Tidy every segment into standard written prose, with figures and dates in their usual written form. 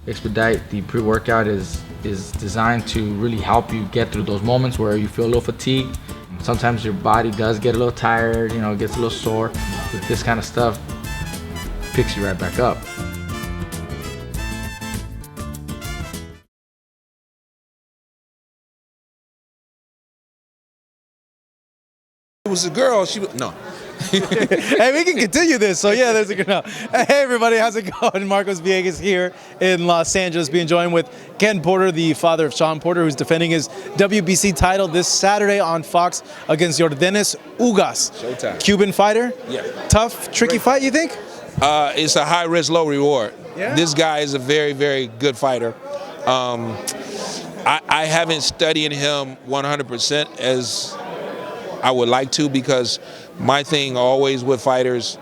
Expedite, the pre-workout is designed to really help you get through those moments where you feel a little fatigued. Sometimes your body does get a little tired, you know, it gets a little sore. With this kind of stuff, picks you right back up. It was a girl. She was no. Hey, we can continue this. So yeah, there's a good. No. Hey everybody, how's it going? Marcos Villegas here in Los Angeles, being joined with Ken Porter, the father of Shawn Porter, who's defending his WBC title this Saturday on Fox against Yordenis Ugas. Showtime. Cuban fighter. Yeah. Tough, tricky fight, you think? It's a high risk, low reward. Yeah. This guy is a very, very good fighter. I haven't studied him 100% as I would like to, because my thing always with fighters,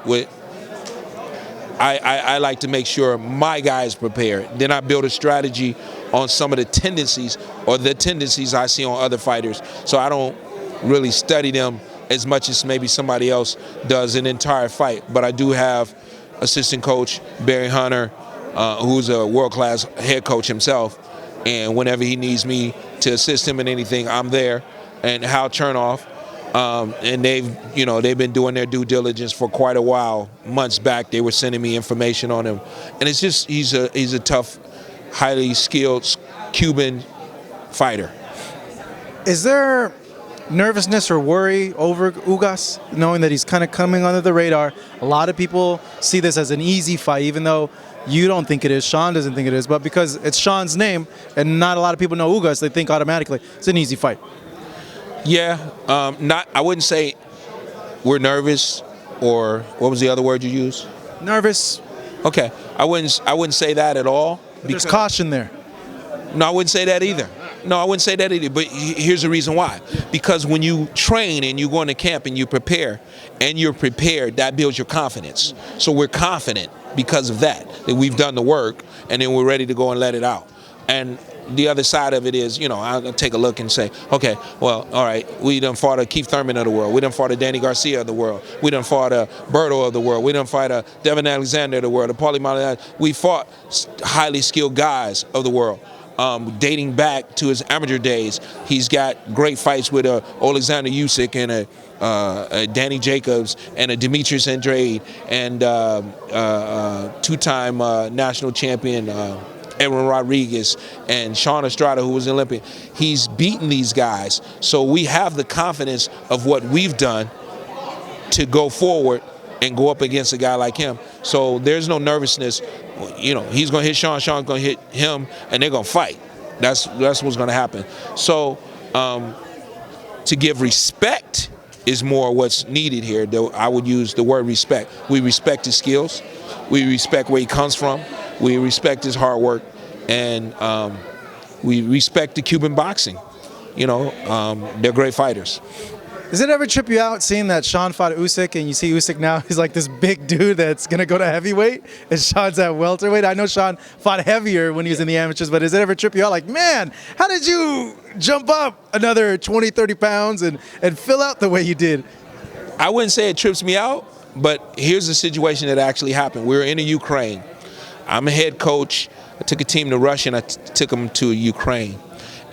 I like to make sure my guy is prepared. Then I build a strategy on some of the tendencies I see on other fighters. So I don't really study them as much as maybe somebody else does an entire fight. But I do have assistant coach Barry Hunter, who's a world-class head coach himself. And whenever he needs me to assist him in anything, I'm there. And Hal Chernoff. And they've been doing their due diligence for quite a while. Months back, they were sending me information on him, and it's just he's a tough, highly skilled Cuban fighter. Is there nervousness or worry over Ugas, knowing that he's kind of coming under the radar? A lot of people see this as an easy fight, even though you don't think it is, Shawn doesn't think it is, but because it's Shawn's name and not a lot of people know Ugas, they think automatically it's an easy fight. Yeah, I wouldn't say we're nervous, or what was the other word you used? Nervous. Okay, I wouldn't say that at all. There's caution there. No, I wouldn't say that either. No, I wouldn't say that either. But here's the reason why. Because when you train and you go into camp and you prepare, and you're prepared, that builds your confidence. So we're confident because of that we've done the work, and then we're ready to go and let it out. And the other side of it is, I'll take a look and say, okay, well, all right, we done fought a Keith Thurman of the world. We done fought a Danny Garcia of the world. We done fought a Berto of the world. We done fought a Devin Alexander of the world, a Paulie Malignaggi. We fought highly skilled guys of the world. Dating back to his amateur days, he's got great fights with a oleksandr Usyk and a Danny Jacobs and a Demetrius Andrade and two-time national champion Errol Rodriguez and Shawn Estrada, who was an Olympian. He's beaten these guys, so we have the confidence of what we've done to go forward and go up against a guy like him. So there's no nervousness. He's going to hit Shawn, Shawn's going to hit him, and they're going to fight. That's what's going to happen. So to give respect is more what's needed here. I would use the word respect. We respect his skills. We respect where he comes from. We respect his hard work, and we respect the Cuban boxing. They're great fighters. Does it ever trip you out seeing that Shawn fought Usyk, and you see Usyk now, he's like this big dude that's going to go to heavyweight, and Shawn's at welterweight? I know Shawn fought heavier when he was in the amateurs, but does it ever trip you out like, man, how did you jump up another 20, 30 pounds and fill out the way you did? I wouldn't say it trips me out, but here's the situation that actually happened. We were in the Ukraine. I'm a head coach. I took a team to Russia, and I took them to Ukraine.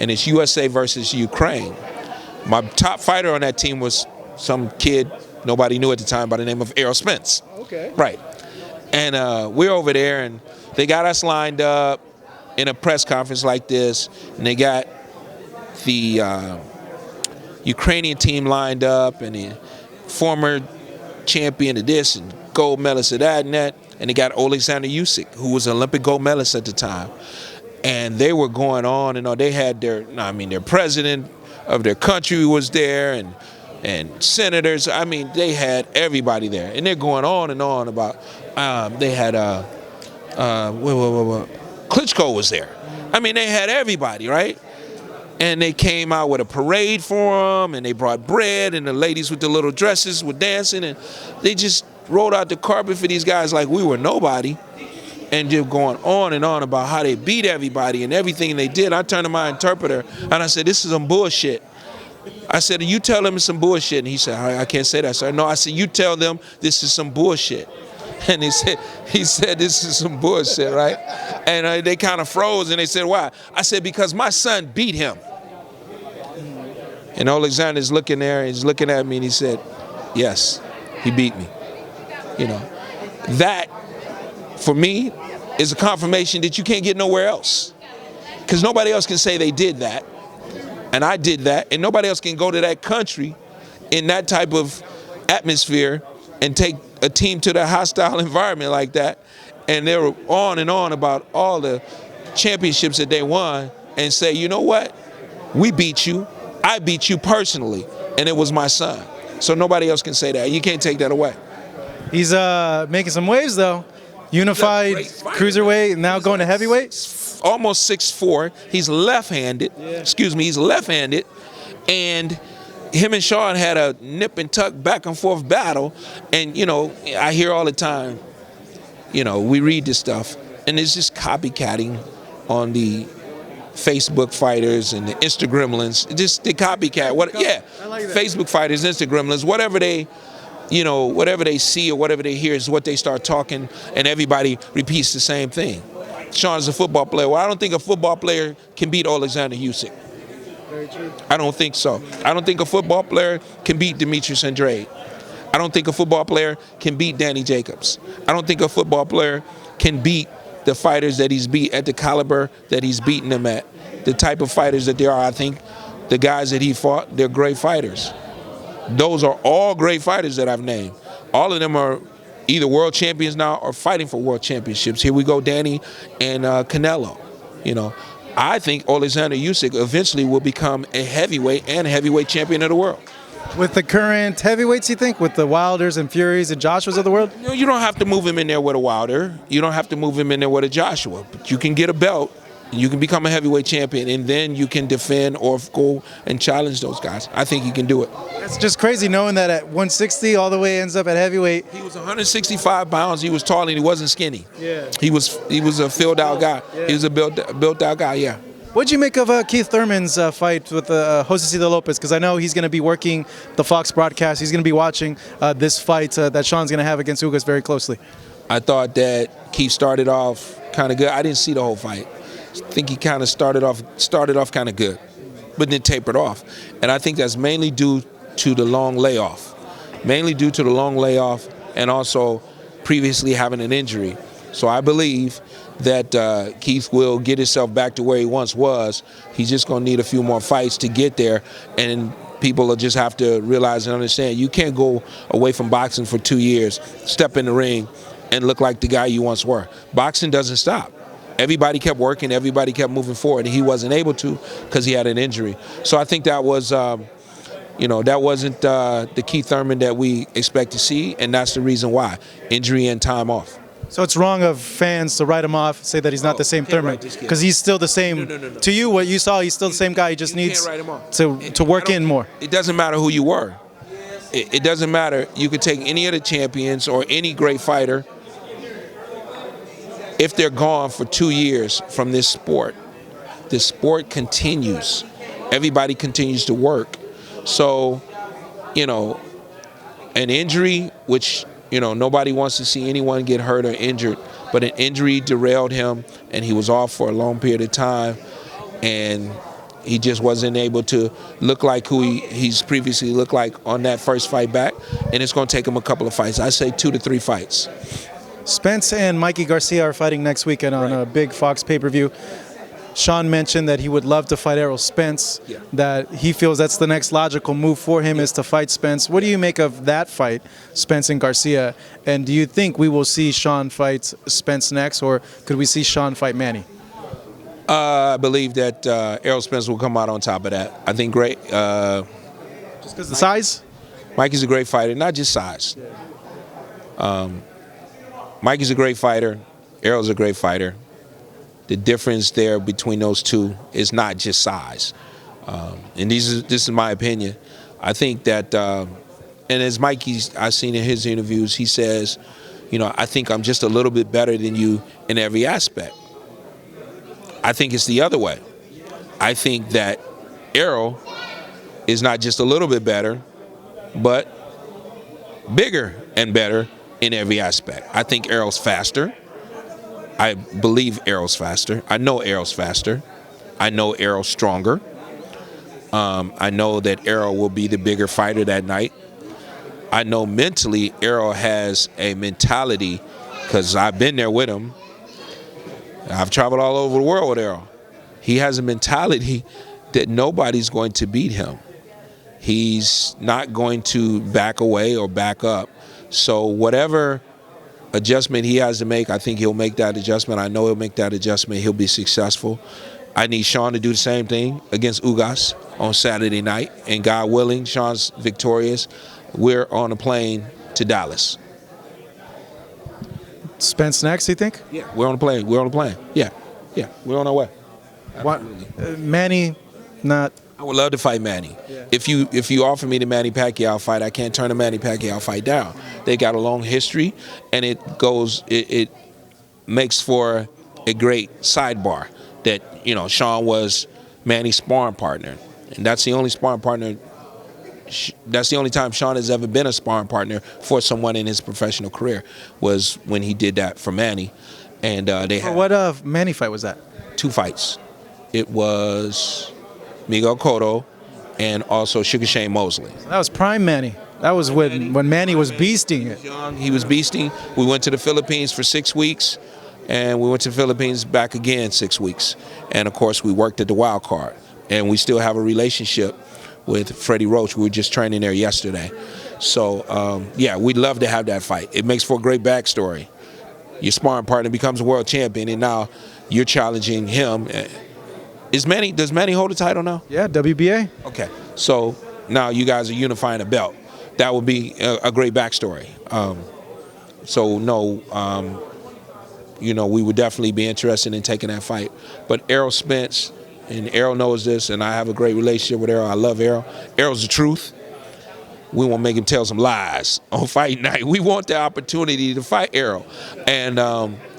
And it's USA versus Ukraine. My top fighter on that team was some kid nobody knew at the time by the name of Errol Spence. Okay. Right. And we're over there, and they got us lined up in a press conference like this, and they got the Ukrainian team lined up, and the former champion of this and gold medalist of that and that. And they got Oleksandr Usyk, who was an Olympic gold medalist at the time. And they were going on and on. They had their president of their country was there, and senators. They had everybody there. And they're going on and on about, they had, Klitschko was there. They had everybody, right? And they came out with a parade for them, and they brought bread, and the ladies with the little dresses were dancing, and they just rolled out the carpet for these guys like we were nobody, and just going on and on about how they beat everybody and everything they did. I turned to my interpreter and I said, this is some bullshit. I said, you tell them it's some bullshit. And he said, I can't say that, sir. No, I said, you tell them this is some bullshit. And he said, this is some bullshit, right? And they kind of froze and they said, why? I said, because my son beat him. And Alexander's looking there, he's looking at me and he said, yes, he beat me. You know, that for me is a confirmation that you can't get nowhere else. Because nobody else can say they did that. And I did that. And nobody else can go to that country in that type of atmosphere and take a team to the hostile environment like that. And they were on and on about all the championships that they won and say, you know what? We beat you. I beat you personally. And it was my son. So nobody else can say that. You can't take that away. He's making some waves, though. Unified cruiserweight, now going to heavyweight. Almost 6'4". He's left-handed. Yeah. Excuse me, he's left-handed. And him and Shawn had a nip and tuck back and forth battle. And, you know, I hear all the time, you know, we read this stuff, and it's just copycatting on the Facebook fighters and the Instagramlins. Just the copycat. What? Yeah, I like that. Facebook fighters, Instagramlins, whatever they, you know, whatever they see or whatever they hear is what they start talking, and everybody repeats the same thing. Shawn's a football player. Well, I don't think a football player can beat Oleksandr Usyk. Very true. I don't think so. I don't think a football player can beat Demetrius Andrade. I don't think a football player can beat Danny Jacobs. I don't think a football player can beat the fighters that he's beat at the caliber that he's beaten them at. The type of fighters that there are, I think the guys that he fought, they're great fighters. Those are all great fighters that I've named. All of them are either world champions now or fighting for world championships. Here we go, Danny and Canelo. You know, I think Oleksandr Usyk eventually will become a heavyweight and a heavyweight champion of the world. With the current heavyweights, you think, with the Wilders and Furies and Joshuas of the world? You know, you don't have to move him in there with a Wilder. You don't have to move him in there with a Joshua. But you can get a belt. You can become a heavyweight champion, and then you can defend or go and challenge those guys. I think he can do it. It's just crazy knowing that at 160 all the way ends up at heavyweight. He was 165 pounds. He was tall and he wasn't skinny. Yeah. He was a filled out guy. Yeah. He was a built out guy. Yeah. What'd you make of Keith Thurman's fight with Josecito Lopez? Because I know he's going to be working the Fox broadcast. He's going to be watching this fight that Shawn's going to have against Ugas very closely. I thought that Keith started off kind of good. I didn't see the whole fight. I think he kind of started off kind of good, but then tapered off. And I think that's mainly due to the long layoff. Mainly due to the long layoff and also previously having an injury. So I believe that Keith will get himself back to where he once was. He's just going to need a few more fights to get there, and people will just have to realize and understand you can't go away from boxing for 2 years, step in the ring, and look like the guy you once were. Boxing doesn't stop. Everybody kept working, everybody kept moving forward, and he wasn't able to because he had an injury. So I think that was, you know, that wasn't the Keith Thurman that we expect to see, and that's the reason why, injury and time off. So it's wrong of fans to write him off, say that he's not the same Thurman, because he's still the same. No. To you, what you saw, he's still the same guy. He just needs to work in more. It doesn't matter who you were. It doesn't matter. You could take any of the champions or any great fighter. If they're gone for 2 years from this sport, the sport continues. Everybody continues to work. So, you know, an injury, which, you know, nobody wants to see anyone get hurt or injured, but an injury derailed him, and he was off for a long period of time, and he just wasn't able to look like who he's previously looked like on that first fight back, and it's going to take him a couple of fights. I say 2 to 3 fights. Spence and Mikey Garcia are fighting next weekend on a big Fox pay-per-view. Shawn mentioned that he would love to fight Errol Spence, that he feels that's the next logical move for him is to fight Spence. What do you make of that fight, Spence and Garcia? And do you think we will see Shawn fight Spence next, or could we see Shawn fight Manny? I believe that Errol Spence will come out on top of that. I think great. Just because the size? Mikey's a great fighter, not just size. Mikey's a great fighter. Errol's a great fighter. The difference there between those two is not just size. And this is my opinion. I think that, and as Mikey's, I've seen in his interviews, he says, you know, I think I'm just a little bit better than you in every aspect. I think it's the other way. I think that Errol is not just a little bit better, but bigger and better in every aspect. I think Errol's faster. I believe Errol's faster. I know Errol's faster. I know Errol's stronger. I know that Errol will be the bigger fighter that night. I know mentally Errol has a mentality, because I've been there with him. I've traveled all over the world with Errol. He has a mentality that nobody's going to beat him. He's not going to back away or back up. So whatever adjustment he has to make, I think he'll make that adjustment. I know he'll make that adjustment. He'll be successful. I need Shawn to do the same thing against Ugas on Saturday night. And God willing, Shawn's victorious. We're on a plane to Dallas. Spence next, you think? Yeah, we're on a plane. We're on a plane. Yeah, we're on our way. What? Manny, not. I would love to fight Manny. Yeah. If you offer me the Manny Pacquiao fight, I can't turn the Manny Pacquiao fight down. They got a long history, and it makes for a great sidebar that, you know, Shawn was Manny's sparring partner, and that's the only sparring partner. That's the only time Shawn has ever been a sparring partner for someone in his professional career, was when he did that for Manny. And they had what Manny fight was that? 2 fights. It was Miguel Cotto and also Sugar Shane Mosley. That was prime Manny. That was when Manny was beasting it. He was beasting. We went to the Philippines for 6 weeks, and we went to the Philippines back again 6 weeks. And of course, we worked at the Wild Card, and we still have a relationship with Freddie Roach. We were just training there yesterday. So yeah, we'd love to have that fight. It makes for a great backstory. Your sparring partner becomes a world champion, and now you're challenging him. Does Manny hold the title now? Yeah, WBA. Okay, so now you guys are unifying a belt. That would be a great backstory. So no, you know, we would definitely be interested in taking that fight. But Errol Spence, and Errol knows this, and I have a great relationship with Errol. I love Errol. Errol's the truth. We won't make him tell some lies on fight night. We want the opportunity to fight Errol. And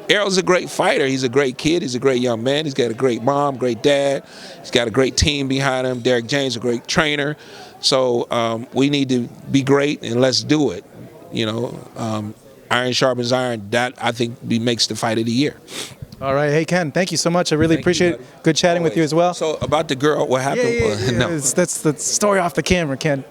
Errol's a great fighter. He's a great kid. He's a great young man. He's got a great mom, great dad. He's got a great team behind him. Derek James, a great trainer. So we need to be great, and let's do it. You know, iron sharpens iron. That, I think, makes the fight of the year. All right. Hey, Ken, thank you so much. I really appreciate it. Good chatting with you as well. So about the girl, what happened? Yeah. No. That's the story off the camera, Ken.